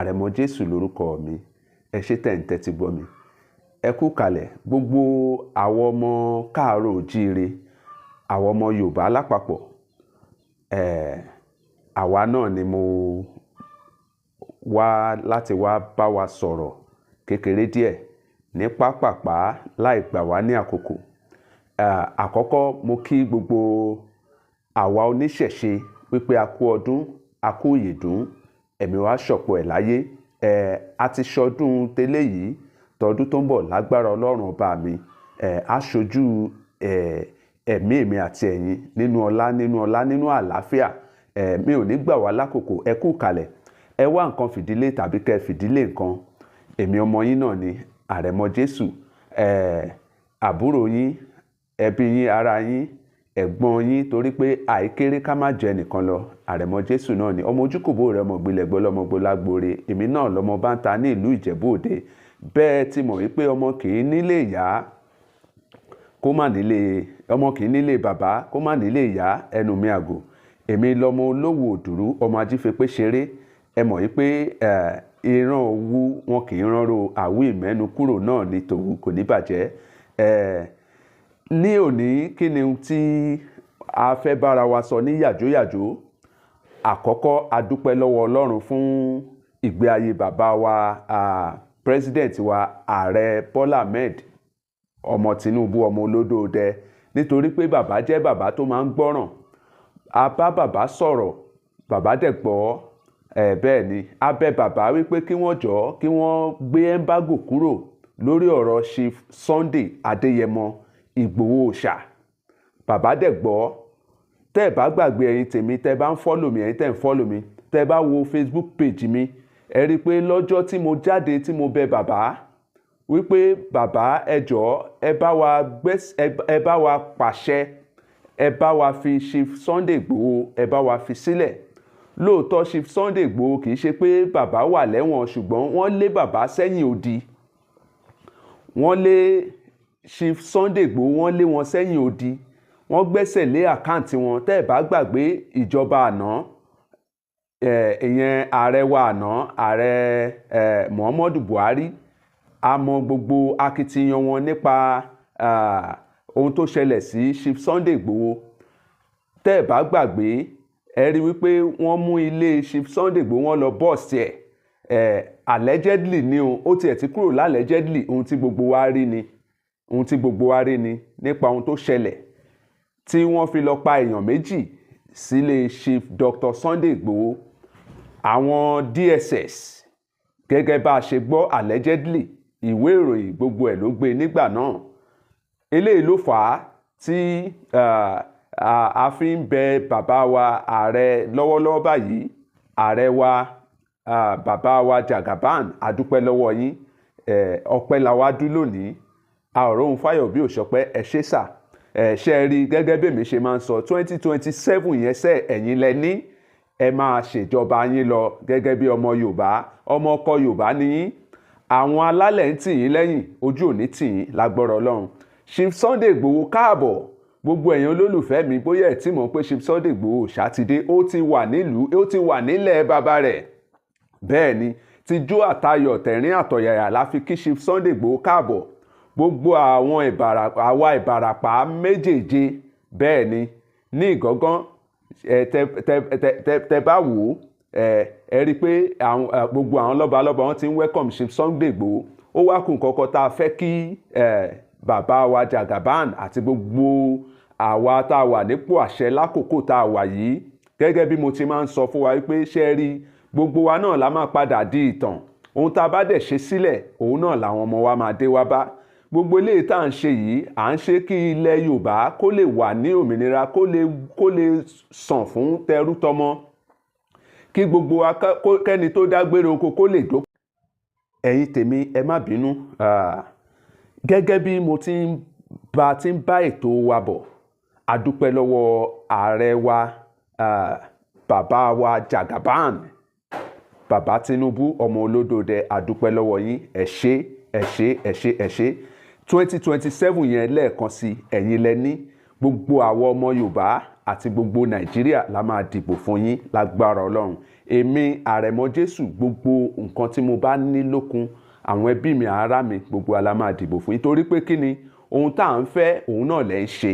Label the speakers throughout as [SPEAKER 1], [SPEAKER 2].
[SPEAKER 1] Àrẹ̀mọ Jésù lórúkọ mi. Ẹ ṣé tẹ́ ń tẹ́tí gbọ́ mi. Ẹ kú kalẹ̀ gbogbo àwọn ọmọ káàárọ̀ oòjíire, àwọn ọmọ Yorùbá lápapọ̀. Àwa náà ni mo wá láti wá bá wa sọ̀rọ̀ kékeré díẹ̀ ní pápápá láì gbà wá ní àkókò. Àkọ́kọ́ mo kí gbogbo àwa oníṣẹ̀ṣe wípé a kú ọdún, a kú ìyèdún, ẹ̀mí wa ṣọ̀pọ̀ ẹ̀ láyé. A ti ṣọdún tẹ́lẹ̀ yìí, tọdún tó ń bọ̀ lágbára Ọlọ́run ọba mi. A ṣojú ẹ̀mí èmi àti ẹ̀yin nínú ọlá, nínú àlàáfíà. Mi ò ní gbà wá lákòókò. Ẹ kú kalẹ̀. Ẹ wá nǹkan fìdílé tàbí kẹ́ fìdílé nǹkan. Èmi ọmọ yín náà ni Àrẹ̀mọ Jésù. Àbúrò yín, ẹbí yín, ará yín, ẹ̀gbọ́n yín, torí pé àìkéré ká má jẹ nìkan lọ. Àrẹ̀mọ Jésù náà ni ọmọ ojúkòbó rẹ̀, ọmọ ìgbìlẹ̀gbọ́ lọ́mọ gbólágbóre. Èmi náà lọ́mọ báńta ní ìlú Ìjẹ̀bú Òde. Bẹ́ẹ̀ ti mọ̀ wípé ọmọ kì í nílé ìyá kó má nílé, ọmọ kì í nílé bàbá kó má nílé ìyá, ẹnu mi àgò. Èmi lọ́mọ olówó òdùrú, ọmọ ajífepé ṣeré. Ẹ mọ̀ wípé ìran òwú wọn kì í ránró àwí ìmẹ́nu kúrò náà ní tòwú kò ní bàjẹ́. Ní òní kí ni tí a fẹ́ bára wa sọ ní yàjóyàjó. Àkọ́kọ́ a dúpẹ́ lọ́wọ́ Ọlọ́run fún ìgbé ayé bàbá wa, president wa Ààrẹ Bọ́lá Ahmed ọmọ Tinubu, ọmọ olódòdẹ. Nítorí pé bàbá jẹ́ bàbá tó máa ń gbọ́ràn. A bá bàbá sọ̀rọ̀, bàbá dẹ̀ gbọ́. Bẹ́ẹ̀ ni a bẹ̀ bàbá wípé kí wọ́n jọ̀ọ́ kí wọ́n gbé embargo kúrò lórí ọ̀rọ̀ Chief Sunday Adéyẹmọ Ìgbòho Òòṣà. Bàbá dẹ̀ gbọ́. Tẹ́ ẹ bá gbàgbé ẹ̀yin tèmi, tẹ́ ẹ bá ń follow mi, ẹ̀yin tẹ́ ń follow mi, tẹ́ ẹ bá wo Facebook page mi, ẹ rí i pé lọ́jọ́ tí mo jáde tí mo bẹ̀ bàbá wípé bàbá ẹ jọ̀ọ́ ẹ bá wa pàṣẹ, ẹ bá wa fi Chief Sunday Ìgbòho ẹ bá wa fi sílẹ̀. Lóòótọ́ Chief Sunday Ìgbòho kì í ṣe pé bàbá wà lẹ́wọ̀n, ṣùgbọ́n wọ́n lé bàbá sẹ́yìn odi. Wọ́n lé Chief Sunday Ìgbòho, wọ́n lé wọn sẹ́yìn odi. Wọ́n gbẹ́sẹ̀ lé àkáǹtì wọn. Tẹ́ ẹ bá gbàgbé ìjọba àná, ìyẹn ààrẹ wa àná, ààrẹ Muhammadu Buhari, a mọ gbogbo akitiyan wọn nípa ohun tó ṣẹlẹ̀ sí Chief Sunday Ìgbòho. Tẹ́ ẹ bá gbàgbé, ẹ rí wípé wọ́n mú ilé Chief Sunday Ìgbòho, wọ́n lọ bọ́ọ̀sì ẹ̀. Allegedly ni o, ó tiẹ̀ ti kúrò lálẹ́gẹ́dìlì. Ohun tí gbogbo wa rí ni nípa ohun tó ṣẹlẹ̀ tí wọ́n fi lọ pa èèyàn méjì sílé Chief Dr. Sunday Ìgbòho. Àwọn DSS, gẹ́gẹ́ bá a ṣe gbọ́ allegedly, ìwé ìròyìn gbogbo ẹ̀ ló gbé nígbà náà. Eléyìí ló fà á tí a fi ń bẹ bàbá wa ààrẹ lọ́wọ́lọ́wọ́ báyìí, ààrẹ wa bàbá wa Jagaban, a dúpẹ́ lọ́wọ́ yín. Ọpẹ́ la wá dú lónìí. A ò róhun fáyọ̀ bí òṣọpẹ́. Ẹ ṣé sà. Ṣe rí gẹ́gẹ́ bí èmi ṣe máa ń sọ 2027 yẹn sẹ́ ẹ̀yin lẹ ní. Ẹ máa ṣèjọba yín lọ gẹ́gẹ́ bí ọmọ Yorùbá, ọmọ ọkọ Yorùbá ni yín. Àwọn alálẹ̀ ń tì yín lẹ́yìn, ojú ò ní tì yín lágbára Ọlọ́run. Chief Sunday Ìgbòho káàbọ̀. Gbogbo ẹ̀yin olólùfẹ́ mi, bóyá ẹ ti mọ̀ pé Chief Sunday Ìgbòho Òòṣà ti dé, ó ti wà nílùú, ó ti wà nílẹ̀ bàbá rẹ̀. Bẹ́ẹ̀ ni tijó àtayọ̀ tẹ̀rín àtọ̀yàyà la fi kí Chief Sunday Ìgbòho káàbọ̀. Gbogbo àwọn àwa Ìbàràpá méjèèje, bẹ́ẹ̀ ni ní Ìgàngán, tẹ bá wò ó, ẹ rí i pé gbogbo àwọn lọ́balọ́ba wọn ti ń welcome Chief Sunday Ìgbòho. Ó wá kù nǹkan kan tá a fẹ́ kí bàbá wa Jagaban àti gbogbo àwa tá a wà nípò àṣẹ lákòókò tá a wà yìí, gẹ́gẹ́ bí mo ti máa ń sọ fún wa wípé ṣe rí gbogbo wa náà la máa padà di ìtàn. Ohun tá a bá dẹ̀ ṣe sílẹ̀, òun náà làwọn ọmọ wa máa dé wá bá. Gbogbo eléyìí tá à ń ṣe yìí, à ń ṣe kí ilẹ̀ Yorùbá kó lè wà ní òmìnira, kó lè sàn fún tẹrú tọmọ, kí gbogbo wa kẹ́ni tó dágbére oko kó lè dókòó. Ẹ̀yin tèmi ẹ má bínú. Gẹ́gẹ́ bí mo ti ń bá ètò wa bọ̀, a dúpẹ́ lọ́wọ́ ààrẹ wa, bàbá wa Jagaban, bàbá Tinubu ọmọ olódòdẹ, a dúpẹ́ lọ́wọ́ yín. Ẹ ṣé. 2027 yẹn lẹ́ẹ̀kan sí ẹ̀yin lẹ ní. gbogbo àwọn ọmọ Yorùbá àti gbogbo Nàìjíríà la máa dìbò fún yín lágbára Ọlọ́run. Èmi Àrẹ̀mọ Jésù, gbogbo nǹkan tí mo bá ní lókun, àwọn ẹbí mi, ará mi, gbogbo wa la máa dìbò fún yín. Torí pé kí ni ohun tá à ń fẹ́ òun náà lẹ́ ń ṣe.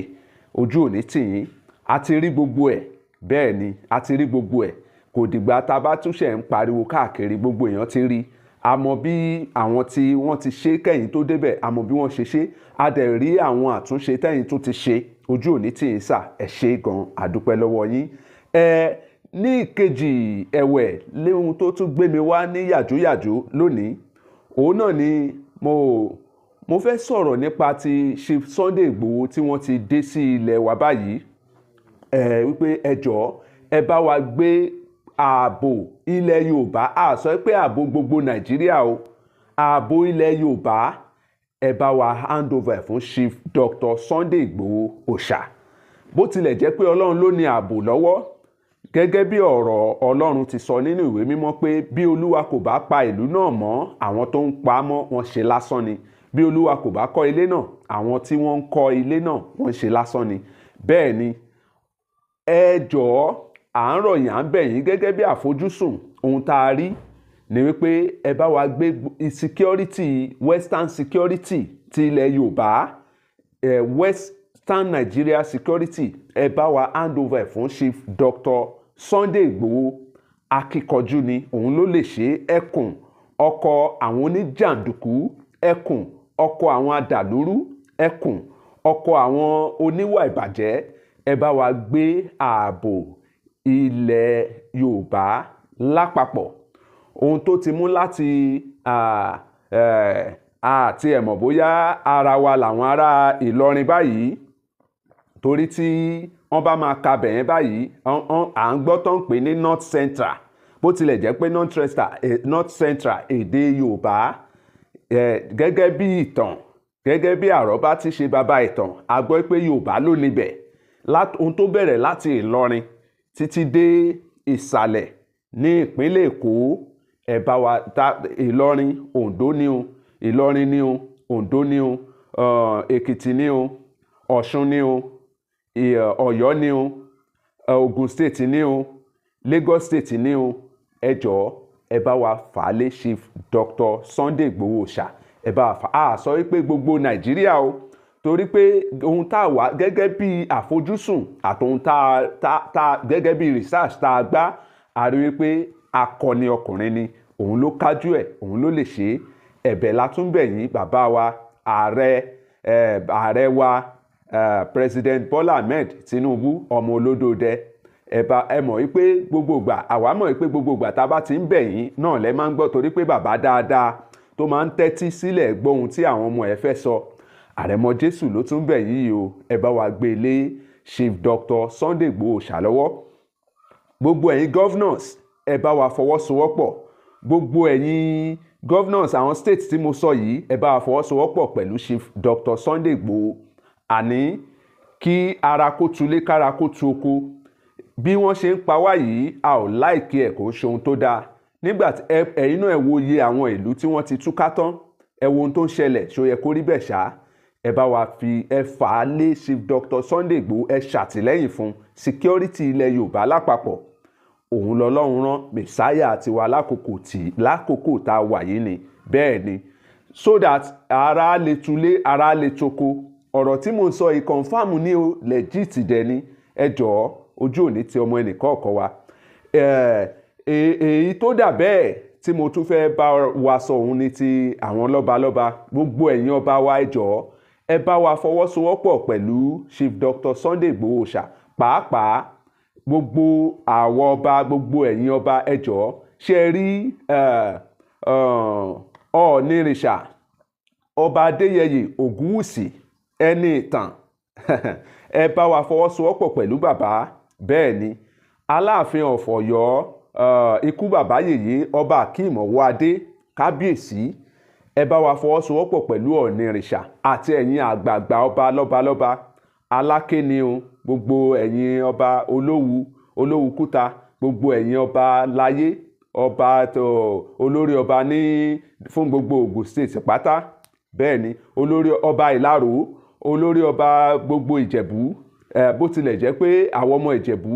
[SPEAKER 1] Ojú ò ní tì yín. A ti rí gbogbo ẹ̀. Bẹ́ẹ̀ ni, a ti rí gbogbo ẹ̀. Kò dìgbà tá a bá túnṣe ń pariwo káàkiri, gbogbo èèyàn ti rí. A mọ bí àwọn tí wọ́n ti ṣe kẹ́yìn tó débẹ̀, a mọ bí wọ́n ṣe ṣe. A dẹ̀ rí àwọn àtúnṣe tẹ́yìn tó ti ṣe. Ojú ò ní tì yín sà. Ẹ ṣé gan, a dúpẹ́ lọ́wọ́ yín. Ní ìkejì ẹ̀wẹ̀, léhun tó tún gbé mi wá ní yàjóyàjó lónìí, òun náà ni mo fẹ́ sọ̀rọ̀ nípa ti Chief Sunday Igboho tí wọ́n ti dé sí ilẹ̀ wa báyìí. Wípé ẹ jọ̀ọ́, ẹ bá wa gbé ààbò ilẹ̀ Yorùbá, a sọ pé ààbò gbogbo Nàìjíríà o, ààbò ilẹ̀ Yorùbá, ẹ bá wa hand over fún Chief Dr. Sunday Igboho Òòṣà. Bó tilẹ̀ jẹ́ pé Ọlọ́run ló ní ààbò lọ́wọ́, gẹ́gẹ́ bí ọ̀rọ̀ Ọlọ́run ti sọ nínú ìwé mímọ́ pé bí Olúwa kò bá pa ìlú náà mọ́, àwọn tó ń pa á mọ́ wọn ṣe lásán ni. Bí Olúwa kò bá kọ́ ilé náà, àwọn tí wọ́n ń kọ́ ilé náà wọ́n ṣe lásán ni. Bẹ́ẹ̀ ni, ẹ jọ̀ọ́, à ń rọ̀ yín, à ń bẹ̀ yín gẹ́gẹ́ bí àfojúsùn ohun tá a rí ni wípé ẹ bá wa gbé security, western security ti ilẹ̀ Yorùbá, western Nigeria security, ẹ bá wa hand over fún Chief Dr. Sunday Igboho. Akíkanjú ni, òun ló lè ṣe. Ẹkùn ọkọ àwọn oníjàǹdùkú, ẹkùn ọkọ àwọn adàlúrú, ẹkùn ọkọ àwọn oníwà ìbàjẹ́. Ẹ bá wa gbé ààbò ilẹ̀ Yorùbá lápapọ̀. Ohun tó ti mú láti àti ẹ̀mọ̀ bóyá ara wa làwọn ará Ìlọrin báyìí, torí tí wọ́n bá máa ka bẹ̀yẹn báyìí, à ń gbọ́ tó ń pè ní North Central. Bó tilẹ̀ jẹ́ pé North Central èdè Yorùbá, gẹ́gẹ́ bí ìtàn, gẹ́gẹ́ bí àrọ́bá ti ṣe bàbá ìtàn, a gbọ́ pé Yorùbá ló níbẹ̀. Ohun tó bẹ̀rẹ̀ láti Ìlọrin títí dé ìsàlẹ̀ ní ìpínlẹ̀ Èkó, ẹ bá wa Ìlọrin, Oǹdó ni o, Ìlọrin ni o, Oǹdó ni o, Èkìtì ni o, Ọ̀ṣun ni o, Ọ̀yọ́ ni o, Ògùn State ni o, Lagos State ni o. Ẹ jọ̀ọ́, ẹ bá wa fà á lé Chief Dr. Sunday Igboho Òòṣà. Ẹ bá wa fà á. Sọ wípé gbogbo Nàìjíríà o, torí pé ohun tá a wà gẹ́gẹ́ bí àfojúsùn àtòhun gẹ́gẹ́ bí research tá a gbá, a rí wípé akọni ọkùnrin ni, òun ló kájú ẹ̀, òun ló lè ṣe. Ẹ̀bẹ̀ la tún bẹ̀ yín bàbá wa ààrẹ wa President Bola Ahmed Tinubu, ọmọ olódòdẹ. Ẹ mọ̀ wípé gbogbo ìgbà, àwa mọ̀ wípé gbogbo ìgbà tá a bá ti ń bẹ̀ yín náà lẹ máa ń gbọ́, torí pé bàbá dáadáa tó máa ń tẹ́tí sílẹ̀ gbọ́ ohun tí àwọn ọmọ ẹ̀ fẹ́ sọ. Àrẹ̀mọ Jésù ló tún bẹ̀ yín o, ẹ bá wa gbé lé Chief Dr. Sunday Igboho Òòṣà lọ́wọ́. Gbogbo ẹ̀yin governors, ẹ bá wa fọwọ́sowọ́pọ̀. Gbogbo ẹ̀yin governors àwọn states tí mo sọ yìí, ẹ bá wa fọwọ́sowọ́pọ̀ pẹ̀lú Chief Dr. Sunday Igboho. Àní kí ara kó tulé, kára kó tu oko. Bí wọ́n ṣe ń pa wá yìí, a ò láìkí ẹ̀, kò ṣe ohun tó dáa. Nígbà tí ẹ̀yin náà ẹ wo iye àwọn ìlú tí wọ́n ti túká tán, ẹ wo ohun tó ń ṣẹlẹ̀, ṣó yẹ kó rí bẹ́ẹ̀ ṣá. Ẹ bá wa ẹ fà á lé Chief Dr. Sunday Igboho, ẹ ṣàtìlẹ́yìn fún security ilẹ̀ Yorùbá lápapọ̀. Òun lọ́lọ́run rán Mèsáyà tiwa lákòókò tá a wà yìí ni. Bẹ́ẹ̀ ni, so that ara lè tulé, ara lè toko. Ọ̀rọ̀ tí mo ń sọ yìí confam ni o, legit dẹ̀ ni. Ẹ jọ̀ọ́, ojú òní ti ọmọ ẹnìkọ̀ọ̀kan wa. Èyí tó dà bẹ́ẹ̀ tí mo tún fẹ́ bá wa sọ òun ni ti àwọn lọ́balọ́ba. Gbogbo ẹ̀yin ọba wa, ẹ jọ̀ọ́, ẹ bá wa fọwọ́sowọ́pọ̀ pẹ̀lú Chief Dr. Sunday Igboho Òòṣà. Pàápàá gbogbo àwọn ọba, gbogbo ẹ̀yin ọba, ẹ jọ̀ọ́, ṣe rí Ọ̀ọ̀nìrìṣà, ọba Adéyẹyè Ògúnwùsì, ẹni ìtàn. Ẹ bá wa fọwọ́sowọ́pọ̀ pẹ̀lú bàbá. Bẹ́ẹ̀ ni, Aláàfin of Ọ̀yọ́, ikú bàbá yèyé ọba Akeem Ọwọ́adé, kábíyèsí. Ẹ bá wa fọwọ́sowọ́pọ̀ pẹ̀lú Ọ̀ọ̀nìrìṣà àti ẹ̀yin àgbààgbà ọba lọ́balọ́ba. Aláké ni o, gbogbo ẹ̀yin ọba Olówu Kúta, gbogbo ẹ̀yin ọba láyé, ọba olórí ọba fún gbogbo Ògùn State pátá. Bẹ́ẹ̀ ni, olórí ọba Ìlaró, olórí ọba gbogbo Ìjẹ̀bú, bó tilẹ̀ jẹ́ pé àwọn ọmọ Ìjẹ̀bú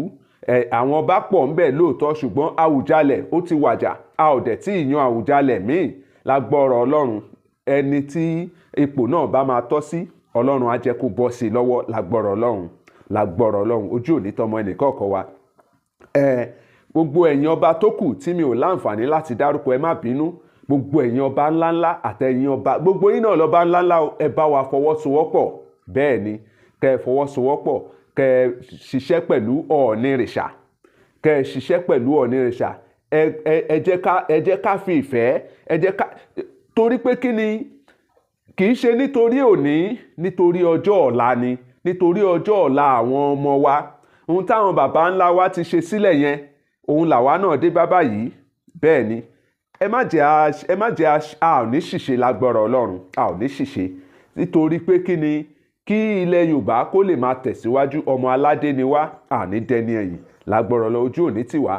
[SPEAKER 1] àwọn ọba pọ̀ ń bẹ lóòótọ́ ṣùgbọ́n Àwùjalẹ̀ ó ti wàjà a ò dẹ̀ tí ì yan Àwùjalẹ̀ míì lágbọ́rọ̀ Ọlọ́run ẹni tí ipò náà bá máa tọ́ sí Ọlọ́run á jẹ́ kó bọ́ sí i lọ́wọ́ lágbọ́rọ̀ Ọlọ́run ojú òní tọmọ ẹnìkọ̀ọ̀kan wa. Gbogbo ẹ̀yin ọba tó kù tí mi ò láǹfààní láti dárúkọ ẹ má bínú gbogbo ẹ̀yin ọba ńláńlá àtẹ̀yin ọba gbogbo yín náà lọ́ba ńláńlá ẹ bá wa fọwọ́sowọ́pọ̀ bẹ́ẹ̀ ni kẹ́ ẹ fọwọ́sowọ́pọ̀ kẹ́ ẹ ṣiṣẹ́ pẹ̀lú Ọ̀ọ̀nìrìṣà ẹ jẹ́ ká fi ìfẹ́ torí pé kí ni kì í ṣe nítorí òní nítorí ọjọ́ ọ̀la ni nítorí ọjọ́ ọ̀la àwọn ọmọ wa ohun táwọn bàbá ńlá wa ti ṣe sílẹ̀ yẹn òun làwa náà dé bá báyìí bẹ́ẹ̀ ni ẹ má jẹ́ a ò ní ṣìṣe lágbọ́rọ̀ Ọlọ́run a ò ní ṣìṣe nítorí pé kí ni kí ilẹ̀ Yorùbá kó lè máa tẹ̀síwájú ọmọ aládé ni wá àní dẹni ẹ̀yìn lágbọ́rọ̀ Ọlọ́run ojú òní tiwa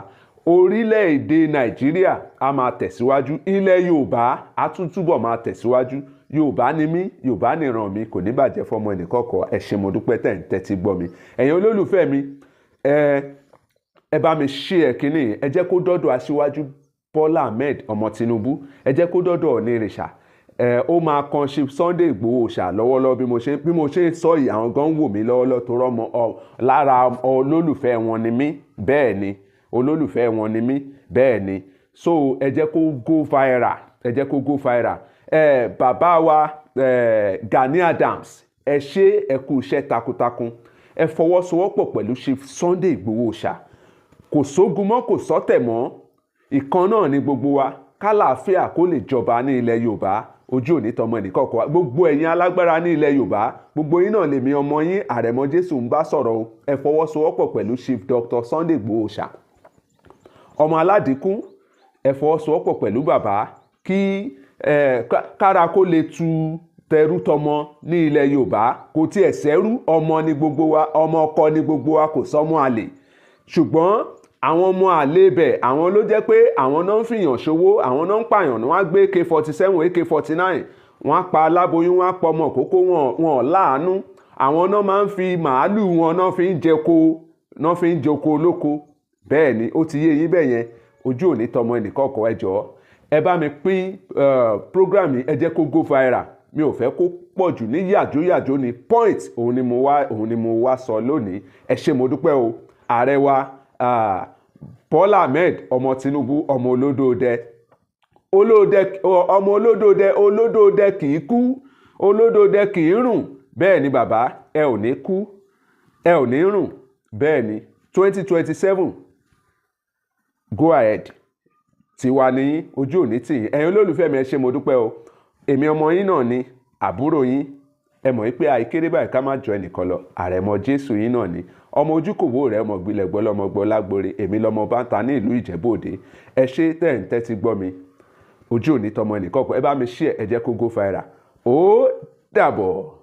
[SPEAKER 1] orílẹ̀-èdè Nàìjíríà a máa tẹ̀síwájú ilẹ̀ Yorùbá a tún túbọ̀ máa tẹ̀síwájú Yorùbá ni mí Yorùbá nìran mi kò ní bàjẹ́ fọmọ ẹnìkọ̀ọ̀kan ẹ ṣé mo dúpẹ́ tẹ̀ ń tẹ́tí gbọ́ mi ẹ̀yin olólùfẹ́ mi ẹ bá mi share kínní ẹ jẹ́ kó dọ́dọ̀ aṣíwájú Bọ́lá Ahmed ọmọ Tinubu ẹ jẹ́ kó dọ́dọ̀ Ọ̀ọ̀nìrìṣà ó máa kan ṣe Sunday Igboho ṣà lọ́wọ́lọ́wọ́ bí mo ṣe ń sọ yìí àwọn gan wò mí lọ́wọ́lọ́wọ́ tó rọ́mọ lára olólùfẹ́ wọn ni mí bẹ́ẹ̀ ni olólùfẹ́ wọn ni mí bẹ́ẹ̀ ni so ẹ jẹ́ kó go viral bàbá wa Gani Adams ẹ ṣé ẹ kú iṣẹ́ takuntakun ẹ fọwọ́sowọ́pọ̀ pẹ̀lú Chief Sunday Igboho ṣà kò sógun mọ́ kò sọ́tẹ̀ mọ́ ìkan náà ni gbogbo wa kálàáfíà kó lè jọba ní ilẹ̀ Yorùbá ojú òní tọmọ ẹnìkọ̀ọ̀kan wa gbogbo ẹ̀yin alágbára ní ilẹ̀ Yorùbá gbogbo yín náà lèmi ọmọ yín Àrẹ̀mọ Jésù ń bá sọ̀rọ̀ o ẹ fọwọ́sowọ́pọ̀ pẹ̀lú Chief Dr. Sunday Igboho ṣà ọmọ aládìkún ẹ fọwọ́sowọ́pọ̀ pẹ̀lú bàbá kí kára kó lè tu tẹrú tọmọ ní ilẹ̀ Yorùbá kò tiẹ̀ sẹ́rú ọmọ ní gbogbo wa ọmọ ọkọ ní gbogbo wa kò sọ́mọ àlè ṣùgbọ́n àwọn ọmọ àlè bẹ̀ àwọn ló jẹ́ pé àwọn náà ń fìyàn ṣòwò àwọn náà ń pààyàn wọ́n á gbé AK-47 AK-49 wọ́n á pa aláboyún wọ́n á pa ọmọ kókó wọn láàánú àwọn náà máa ń fi màálù wọn náà fi ń jẹko olóko bẹ́ẹ̀ ni ó ti yé yín bẹ́ẹ̀ yẹn ojú òní tọmọ ẹnìkọ̀ọ̀kan ẹ jọ̀ọ́ ẹ bá mi pín program yìí ẹ jẹ́ kó go viral mi ò fẹ́ kó pọ̀ jù ní yàjóyàjó ni point òun ni mo wá sọ lónìí ẹ ṣé mo dúpẹ́ o ààrẹ wa Bọ́lá Ahmed ọmọ Tinubu ọmọ olódòdẹ ọmọ olódòdẹ kì í kú olódòdẹ kì í rùn bẹ́ẹ̀ ni bàbá ẹ ò ní kú ẹ ò ní rùn bẹ́ẹ̀ ni 2027 go ahead tiwa ní ojú òní tì yín ẹ̀yin olólùfẹ́ mi ẹ ṣé mo dúpẹ́ o èmi ọmọ yín náà ni àbúrò yín ẹ mọ̀ wípé àìkéré báyìí ká má jọ ẹnìkan lọ Àrẹ̀mọ Jésù yín náà ni ọmọ ojúkòwò rẹ̀ ọmọ gbilẹ̀ gbọ́ lọ́mọ gbọ́ lágbóre èmi lọ́mọ báńtà ní ìlú Ìjẹ̀bú Òde ẹ ṣé tẹ̀ ń tẹ́tí gbọ́ mi ojú òní tọmọ ẹnìkọ̀ọ̀kan ẹ bá mi share ẹ jẹ́ kó go viral ó dàbọ̀.